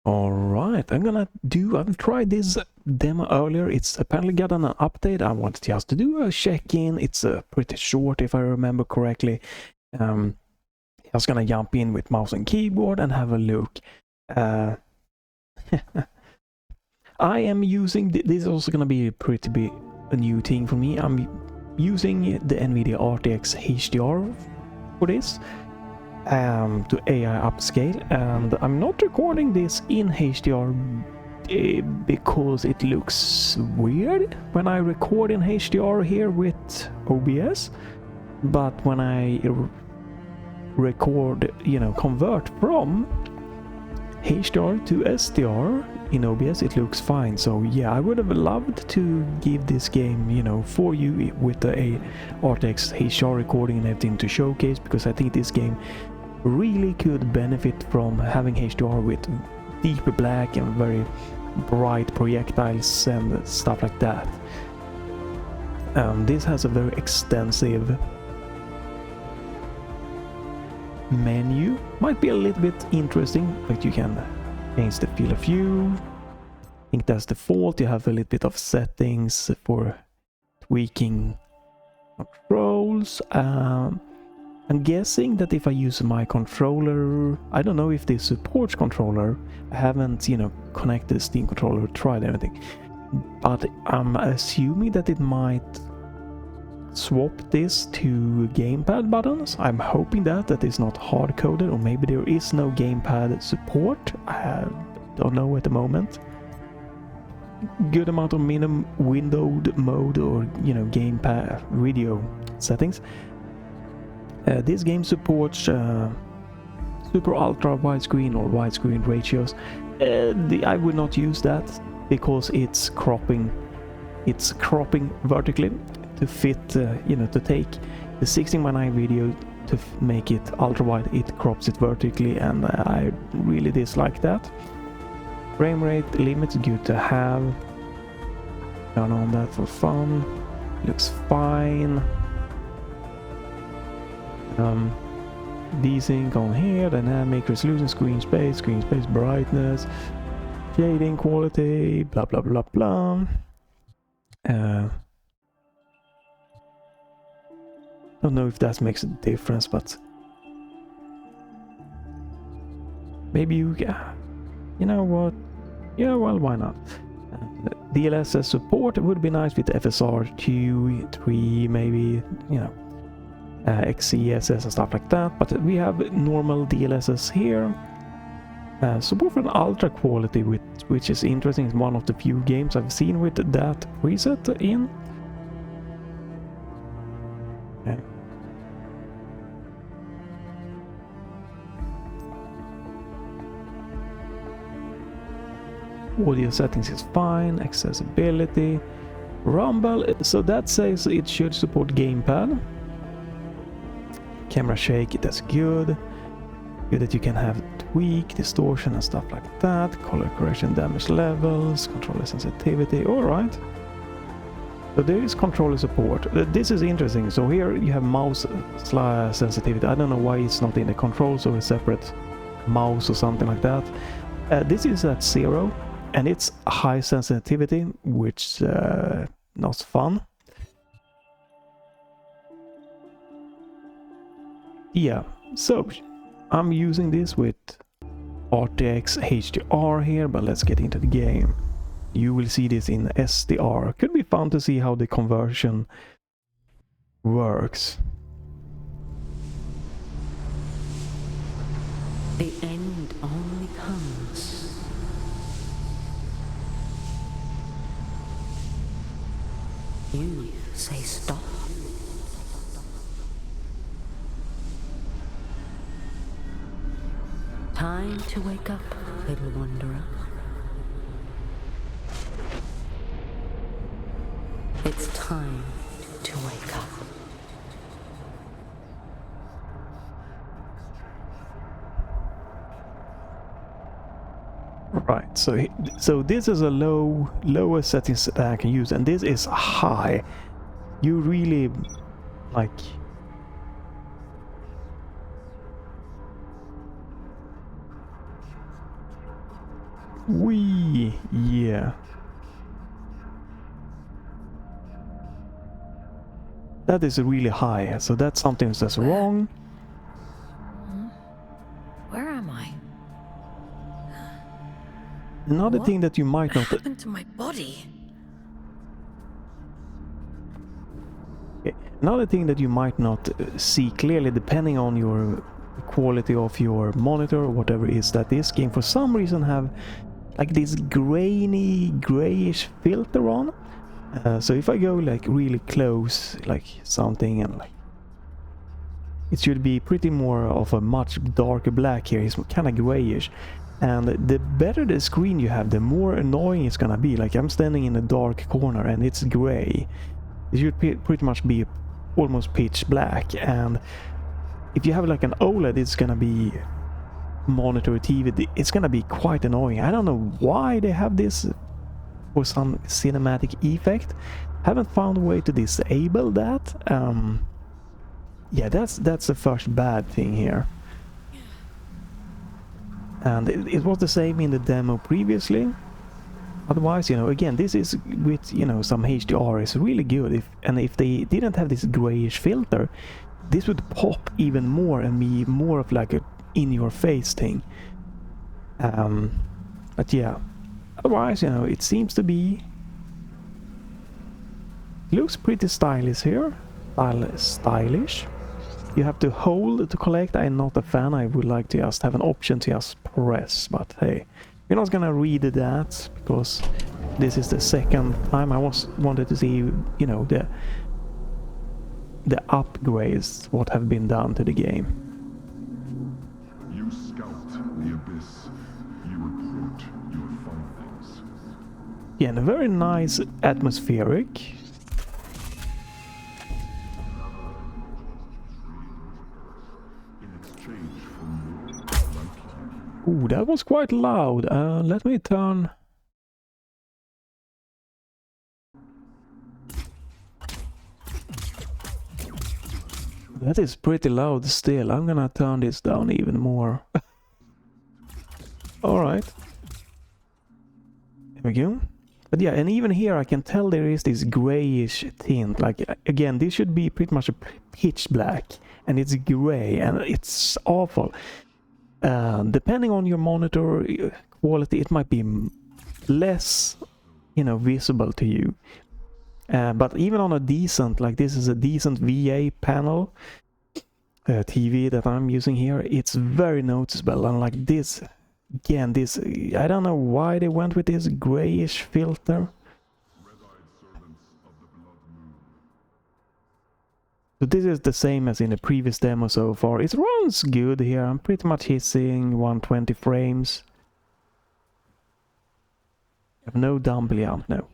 Alright, I've tried this demo earlier. It's apparently gotten an update. I wanted just to do a check-in. It's pretty short if I remember correctly. Just gonna jump in with mouse and keyboard and have a look. I am using, this is also gonna be a new thing for me. I'm using the Nvidia RTX HDR for this. To AI upscale, and I'm not recording this in HDR because it looks weird when I record in HDR here with OBS, but when I record, convert from HDR to SDR in OBS, it looks fine. So yeah, I would have loved to give this game, for you with the RTX HDR recording and everything to showcase, because I think this game really could benefit from having HDR with deep black and very bright projectiles and stuff like that. This has a very extensive menu. Might be a little bit interesting, but you can change the field of view. I think that's default. You have a little bit of settings for tweaking controls. I'm guessing that if I use my controller, I don't know if this supports controller. I haven't, connected the Steam controller, tried anything. But I'm assuming that it might swap this to gamepad buttons. I'm hoping that is not hard-coded, or maybe there is no gamepad support. I don't know at the moment. Good amount of minimum windowed mode or, gamepad video settings. This game supports super ultra widescreen or widescreen ratios. I would not use that because it's cropping vertically to fit, to take the 16:9 video to make it ultra wide. It crops it vertically, and I really dislike that. Frame rate limits, good to have. Turn on that for fun. Looks fine. Desync on here, dynamic resolution, screen space brightness, shading quality, blah blah blah blah. Don't know if that makes a difference, but maybe you know what? Yeah, well, why not? DLSS support would be nice with FSR 2, 3, maybe, XeSS and stuff like that, but we have normal DLSS here. Support for an ultra quality, which is interesting. It's one of the few games I've seen with that preset in. Okay. Audio settings is fine. Accessibility, rumble, so that says it should support gamepad. Camera shake, that's good. Good that you can have tweak, distortion and stuff like that. Color correction, damage levels, controller sensitivity. Alright. So there is controller support. This is interesting. So here you have mouse sensitivity. I don't know why it's not in the controls or a separate mouse or something like that. This is at 0 and it's high sensitivity, which not fun. Yeah, so I'm using this with RTX HDR here, but let's get into the game. You will see this in SDR. Could be fun to see how the conversion works. The end only comes. You say stop. Time to wake up, little wanderer. It's time to wake up. Right, so this is a lowest settings that I can use, and this is high. You really like. Wee, yeah. That is really high, so that's something that's wrong. Where am I? Another What thing that you might not... happened to my body? Another thing that you might not see clearly, depending on your quality of your monitor or whatever, is that this game for some reason have like this grayish filter on. So if I go like really close, like something, and like it should be pretty more of a much darker black here. It's kind of grayish, and the better the screen you have, the more annoying it's gonna be. Like I'm standing in a dark corner and it's gray. It should pretty much be almost pitch black, and if you have like an OLED, it's gonna be monitor TV. It's gonna be quite annoying. I don't know why they have this for some cinematic effect. Haven't found a way to disable that. Yeah, that's the first bad thing here. And it was the same in the demo previously. Otherwise, you know, again, this is with, you know, some HDR is really good. If they didn't have this grayish filter, this would pop even more and be more of like a in-your-face thing. But yeah, otherwise, you know, it seems to be... looks pretty stylish here. Stylish. You have to hold to collect. I'm not a fan. I would like to just have an option to just press, but hey, we're not gonna read that because this is the second time I wanted to see, you know, the upgrades, what have been done to the game. You scout the abyss. You report your findings. Yeah, and a very nice atmospheric. In exchange for more lifeline. Ooh, that was quite loud. Let me turn... That is pretty loud still. I'm gonna turn this down even more. Alright. There we go. But yeah, and even here I can tell there is this grayish tint. Like, again, this should be pretty much a pitch black. And it's gray, and it's awful. Depending on your monitor quality, it might be less, you know, visible to you. But even on a decent, like this is a decent VA panel TV that I'm using here, it's very noticeable. And like this, again, this, I don't know why they went with this grayish filter. So this is the same as in the previous demo so far. It runs good here. I'm pretty much hitting 120 frames. I have no dumb jump, no.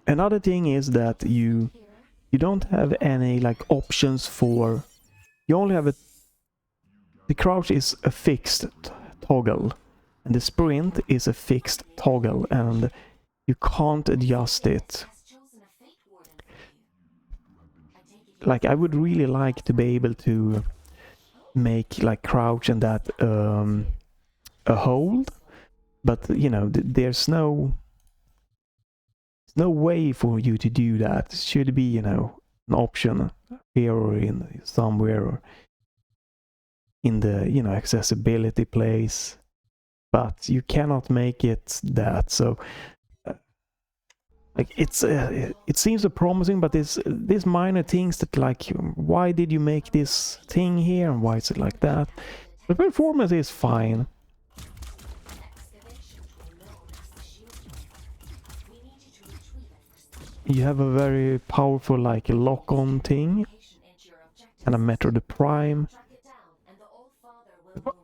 Another thing is that you don't have any like options for... You only have the crouch is a fixed toggle, and the sprint is a fixed toggle, and you can't adjust it. Like, I would really like to be able to make like crouch and that a hold, but you know, there's no way for you to do that. It should be, you know, an option here or in somewhere or in the, you know, accessibility place, but you cannot make it that. So like it's it seems promising, but these minor things that, like, why did you make this thing here and why is it like that? The performance is fine. You have a very powerful like lock-on thing and a Metroid Prime.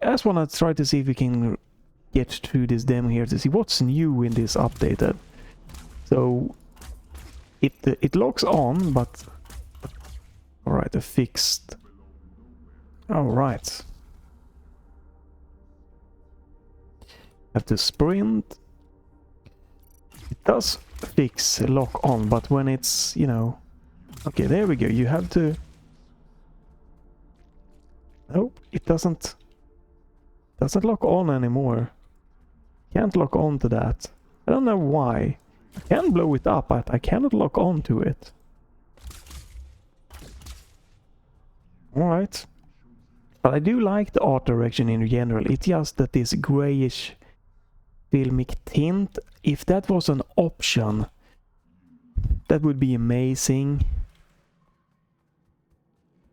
I just wanna try to see if we can get through this demo here to see what's new in this updated. So it locks on, but alright, a fixed. Alright. Have to sprint. It does fix lock on, but when it's, you know, okay, there we go. You have to Nope, it doesn't lock on anymore. Can't lock on to that. I don't know why. I can blow it up, but I cannot lock on to it. Alright. But I do like the art direction in general. It's just that this grayish filmic tint, if that was an option, that would be amazing.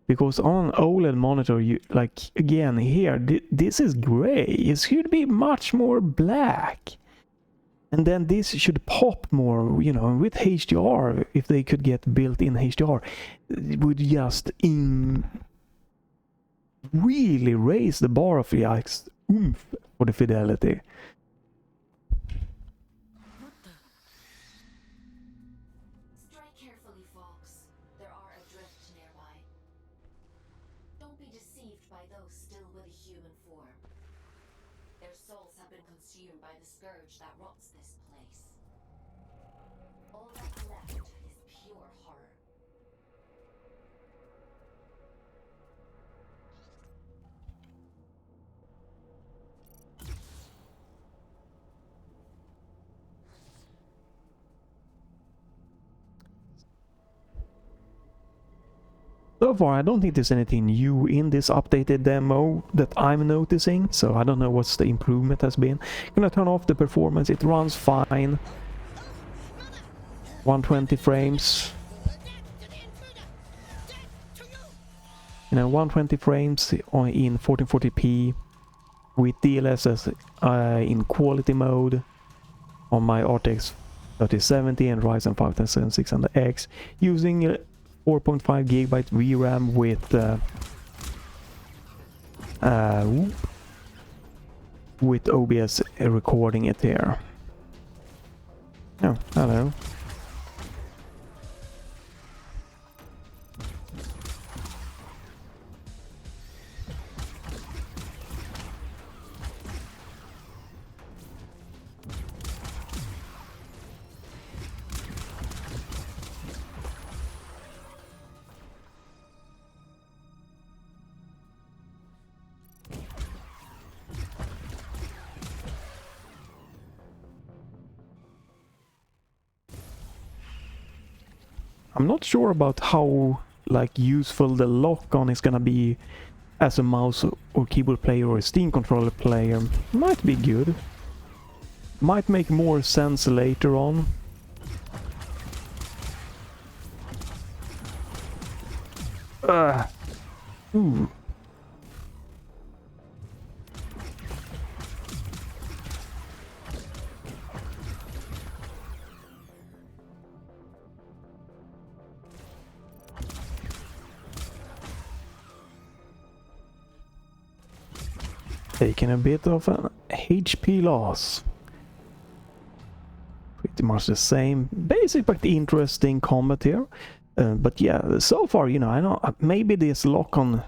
Because on an OLED monitor, you like, again, here, this is gray. It should be much more black. And then this should pop more, you know, with HDR. If they could get built-in HDR, it would just really raise the bar of the oomph for the fidelity. Strike carefully, Fox. There are adrift nearby. Don't be deceived by those still with a human form. Their souls have been consumed by the scourge that rots this place. All that's left is pure horror. So far, I don't think there's anything new in this updated demo that I'm noticing, so I don't know what's the improvement has been. Gonna turn off the performance, it runs fine. 120 frames. You know, 120 frames in 1440p with DLSS in quality mode on my RTX 3070 and Ryzen 5 10600X using 4.5 GB VRAM with OBS recording it here. Oh, hello. I'm not sure about how like useful the lock-on is gonna be as a mouse or keyboard player or a Steam controller player. Might be good. Might make more sense later on. Ooh. Taking a bit of an HP loss. Pretty much the same, basic but interesting combat here. But yeah, so far, you know, I know maybe this lock-on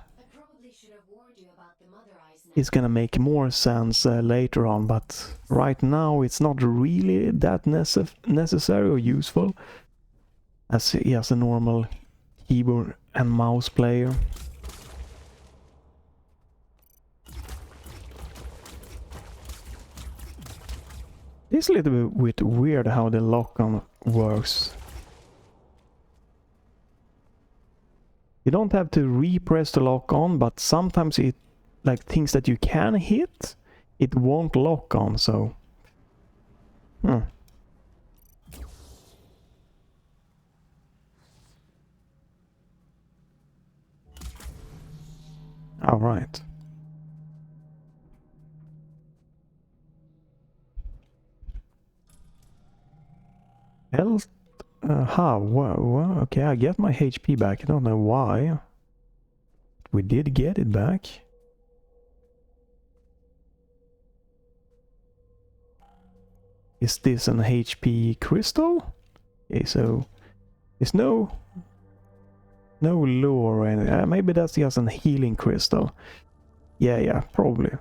is gonna make more sense later on, but right now it's not really that necessary or useful as a normal keyboard and mouse player. It's a little bit weird how the lock-on works. You don't have to repress the lock-on, but sometimes it, like things that you can hit, it won't lock on, so... Alright. Health? How? What? Okay, I get my HP back. I don't know why. We did get it back. Is this an HP crystal? Okay, so there's no lure or anything. Maybe that's just a healing crystal. Yeah, probably.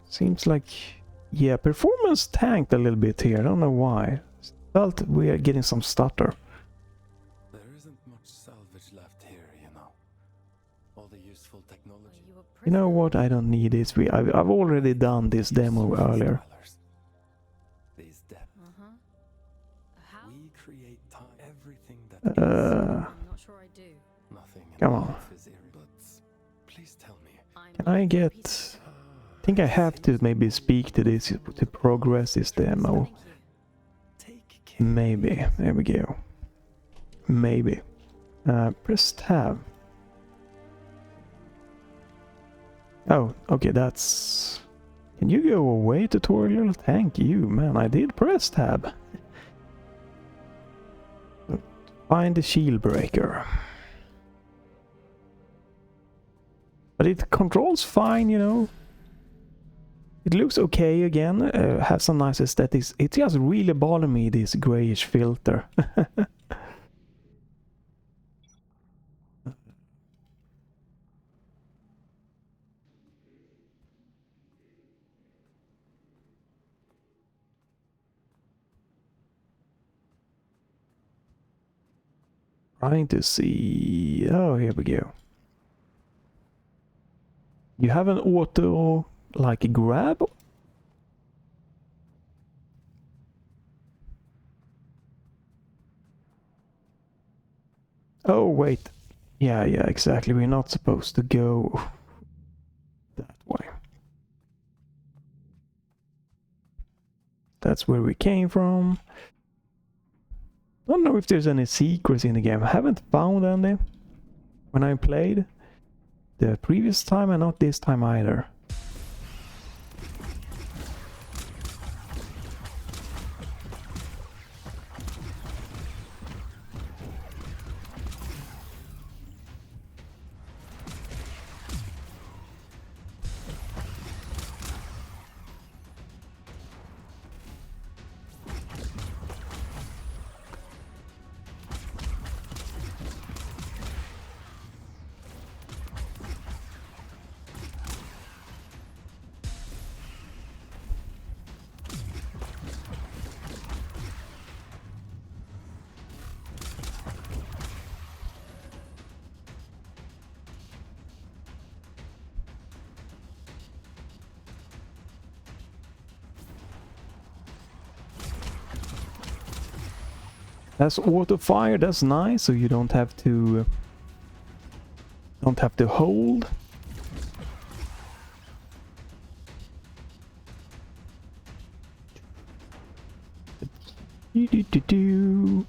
Seems like... Yeah, performance tanked a little bit here. I don't know why. Felt we are getting some stutter. There isn't much salvage left here, you know. all the useful technology. Are you a You know prisoner? what? I don't need this. I've already done this demo earlier. Dwellers. These depths. Uh-huh. How? We create time. Everything that I'm not sure I do. nothing in Come on. life is but please tell me. I'm Can I looking for a get... piece of- I think I have to maybe speak to this to progress this demo. Thank you. Take care. Maybe. There we go. Maybe. Press tab. Oh, okay, that's... Can you go away, tutorial? Thank you, man. I did press tab. Find the shield breaker. But it controls fine, you know. It looks okay again, has some nice aesthetics. It just really bothers me, this grayish filter. Trying to see... Oh, here we go. You have an auto, like, grab? Oh, wait. Yeah, exactly. We're not supposed to go that way. That's where we came from. Don't know if there's any secrets in the game. I haven't found any when I played the previous time and not this time either. That's auto fire, that's nice, so you don't have to hold. Do.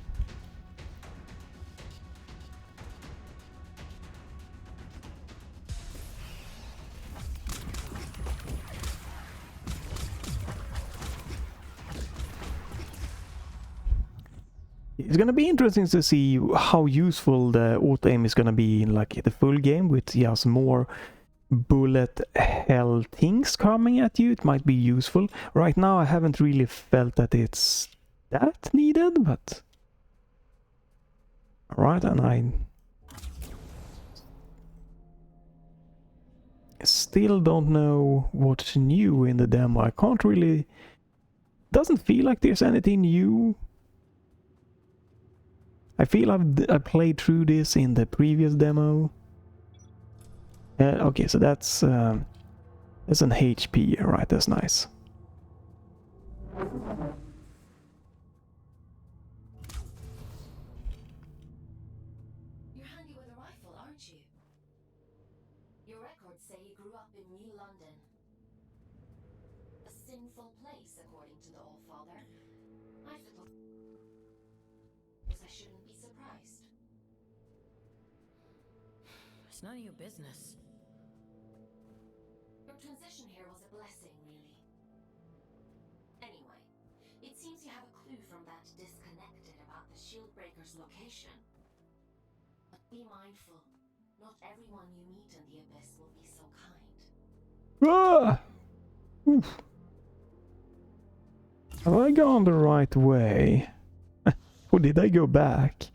It's gonna be interesting to see how useful the auto aim is gonna be in like the full game with just more bullet hell things coming at you. It might be useful. Right now I haven't really felt that it's that needed, but alright, and I still don't know what's new in the demo. I can't really... Doesn't feel like there's anything new. I feel I played through this in the previous demo. Okay, so that's an HP, right? That's nice. You're handy with a rifle, aren't you? Your records say you grew up in New London. A sinful place, according to the Allfather. I suppose I shouldn't be surprised. It's none of your business. Your transition here was a blessing, really. Anyway, it seems you have a clue from that disconnected about the Shieldbreaker's location. But be mindful, not everyone you meet in the Abyss will be so kind. Ah! Oof. Have I gone the right way? Or did I go back?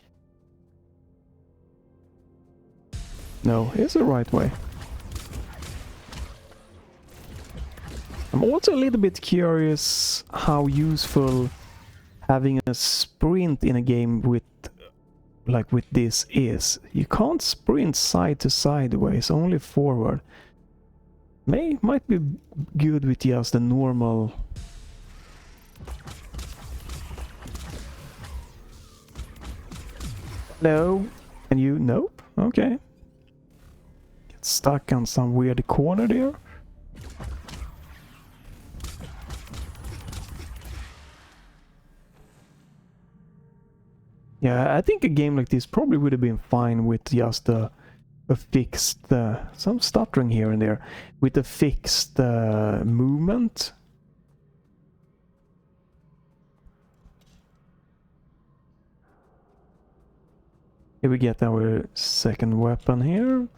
No, it's the right way. I'm also a little bit curious how useful having a sprint in a game with like with this is you can't sprint side to sideways, only forward. Might be good with just the normal. Hello? And you? Nope. Okay. Get stuck on some weird corner there. Yeah, I think a game like this probably would have been fine with just a fixed, some stuttering here and there, with a fixed movement. Here we get our second weapon here.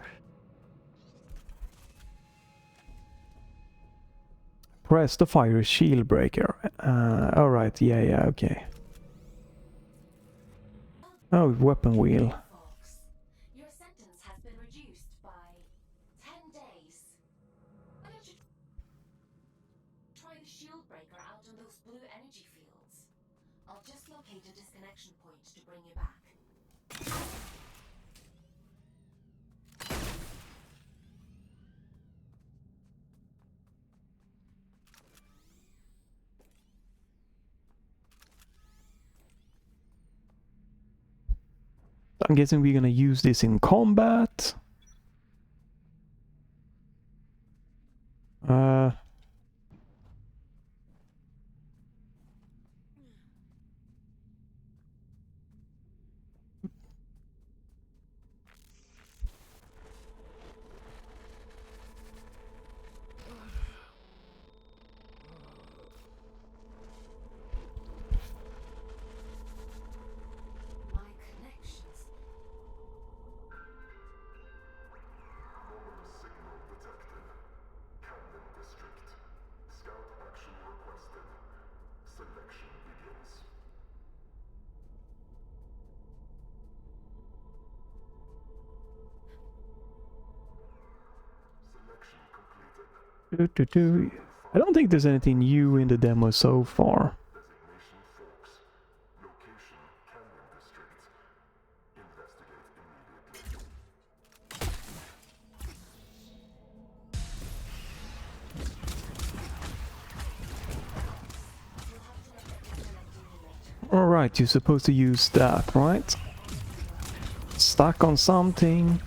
Press to fire a shield breaker. Alright, yeah, okay. Oh, weapon wheel. Fox, your sentence has been reduced by 10 days. Why don't you try the shield breaker out on those blue energy fields? I'll just locate a disconnection point to bring you back. I'm guessing we're gonna use this in combat. My connections. Anomalous signal detected. Camden District. Scout action requested. Selection begins. Selection completed. I don't think there's anything new in the demo so far. Designation Fox. Location Camden District. Investigate immediately. Alright, you're supposed to use that, right? Stuck on something.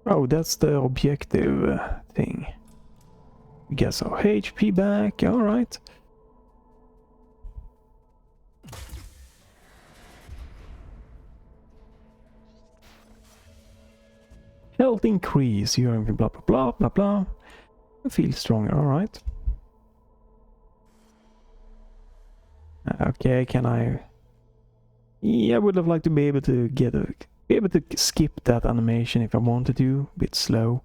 Oh, that's the objective thing. We get our HP back, alright. Health increase, you're blah blah blah blah blah. I feel stronger, alright. Okay, can I... Yeah, I would have liked to be able to skip that animation if I wanted to. A bit slow.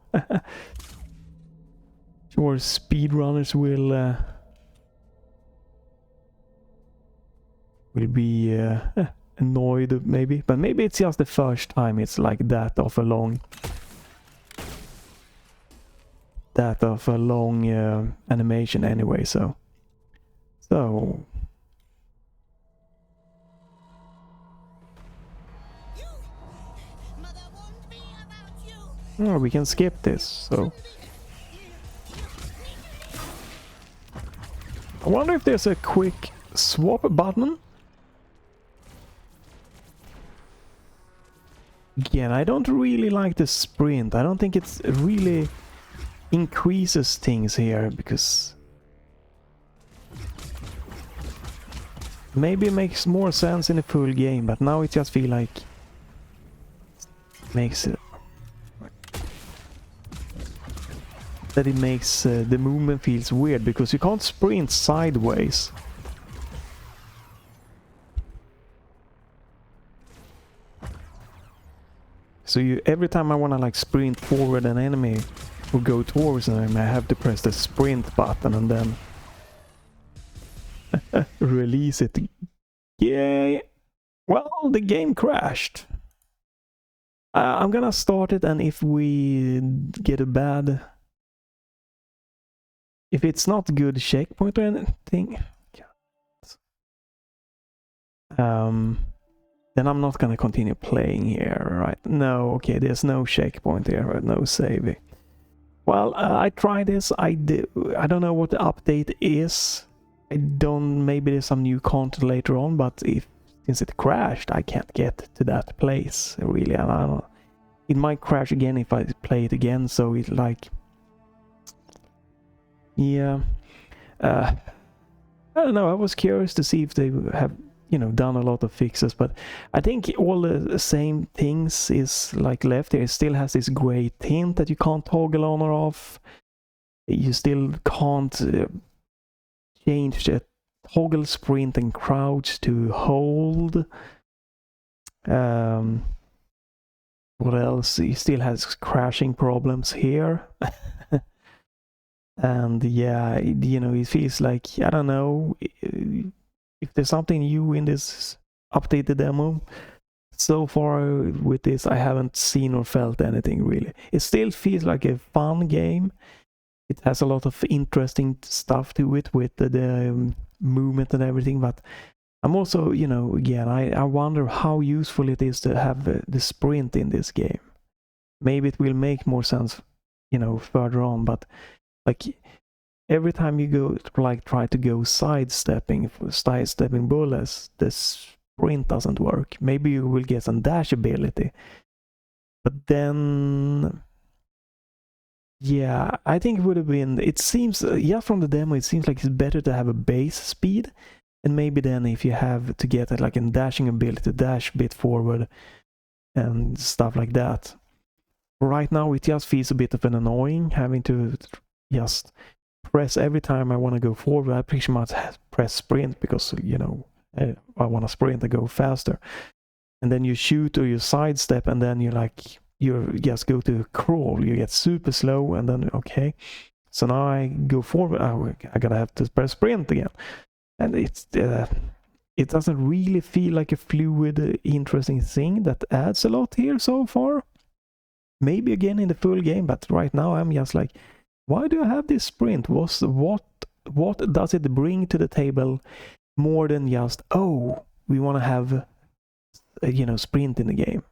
Sure, speedrunners will be annoyed maybe, but maybe it's just the first time it's like that of a long animation anyway. So oh, we can skip this. So I wonder if there's a quick swap button. Again, I don't really like the sprint. I don't think it's really increases things here, because maybe it makes more sense in a full game, but now it just feel like makes it that it makes the movement feels weird, because you can't sprint sideways. So every time I wanna like sprint forward an enemy, or go towards them, I have to press the sprint button and then release it. Yay! Well, the game crashed. I'm gonna start it, and if we get a bad... If it's not good checkpoint or anything... then I'm not gonna continue playing here, right? No, okay, there's no checkpoint here, right? No saving. Well, I tried this. I don't know what the update is. Maybe there's some new content later on, but since it crashed, I can't get to that place, really. And I don't... It might crash again if I play it again, so it's like... Yeah. I don't know, I was curious to see if they have, you know, done a lot of fixes, but I think all the same things is like left here. It still has this gray tint that you can't toggle on or off. You still can't change the toggle sprint and crouch to hold. What else? It still has crashing problems here. And yeah, you know, it feels like, I don't know if there's something new in this updated demo. So far with this, I haven't seen or felt anything really. It still feels like a fun game. It has a lot of interesting stuff to it with the movement and everything, but I'm also, you know, again, I wonder how useful it is to have the sprint in this game. Maybe it will make more sense, you know, further on, but like every time you go like try to go sidestepping bullets, the sprint doesn't work. Maybe you will get some dash ability, but then yeah, I think it would have been, it seems, yeah, from the demo it seems like it's better to have a base speed, and maybe then if you have to get like a dashing ability to dash a bit forward and stuff like that. Right now it just feels a bit of an annoying having to just press every time I want to go forward. I pretty much press sprint because, you know, I want to sprint and go faster. And then you shoot or you sidestep, and then you just go to crawl. You get super slow, and then okay. So now I go forward. I gotta have to press sprint again, and it doesn't really feel like a fluid, interesting thing that adds a lot here so far. Maybe again in the full game, but right now I'm just like, why do I have this sprint? What does it bring to the table more than just, oh, we want to have you know, sprint in the game?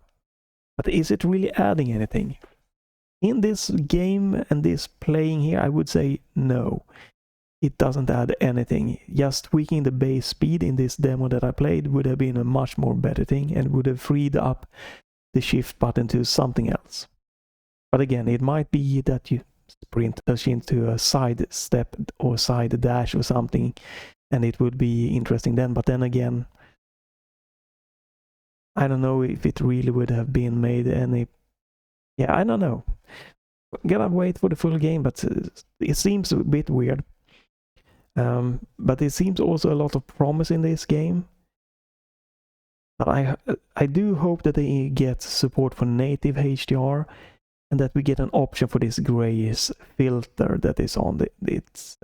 But is it really adding anything? In this game and this playing here, I would say no. It doesn't add anything. Just tweaking the base speed in this demo that I played would have been a much more better thing, and would have freed up the shift button to something else. But again, it might be that you sprint into a side step or side dash or something, and it would be interesting then. But then again, I don't know if it really would have been made any... Yeah, I don't know. Gotta wait for the full game, but it seems a bit weird. But it seems also a lot of promise in this game. But I do hope that they get support for native HDR, and that we get an option for this grayish filter that is on it's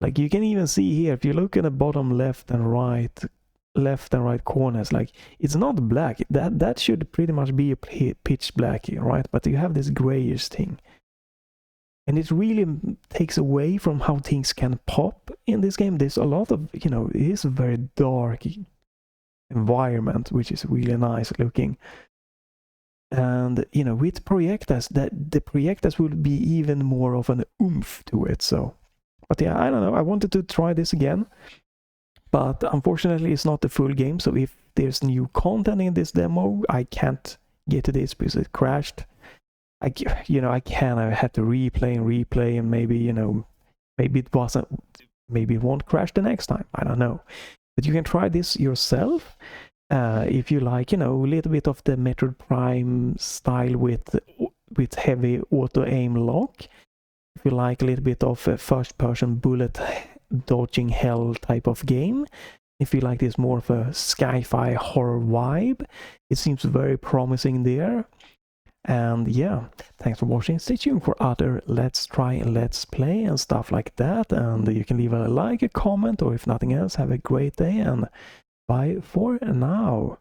like you can even see here, if you look at the bottom left and right corners, like it's not black. That should pretty much be a pitch black here, right? But you have this grayish thing, and it really takes away from how things can pop in this game. There's a lot of, you know, it is a very dark environment, which is really nice looking. And, you know, with projectors, the projectors will be even more of an oomph to it. So, but yeah, I don't know. I wanted to try this again, but unfortunately it's not the full game. So if there's new content in this demo, I can't get to this because it crashed. I had to replay, and maybe, you know, maybe it won't crash the next time. I don't know. But you can try this yourself. If you like, you know, a little bit of the Metroid Prime style with heavy auto-aim lock. If you like a little bit of a first-person bullet dodging hell type of game. If you like this more of a sci-fi horror vibe, it seems very promising there. And yeah, thanks for watching. Stay tuned for other Let's Try, Let's Play and stuff like that. And you can leave a like, a comment, or if nothing else, have a great day and bye for now.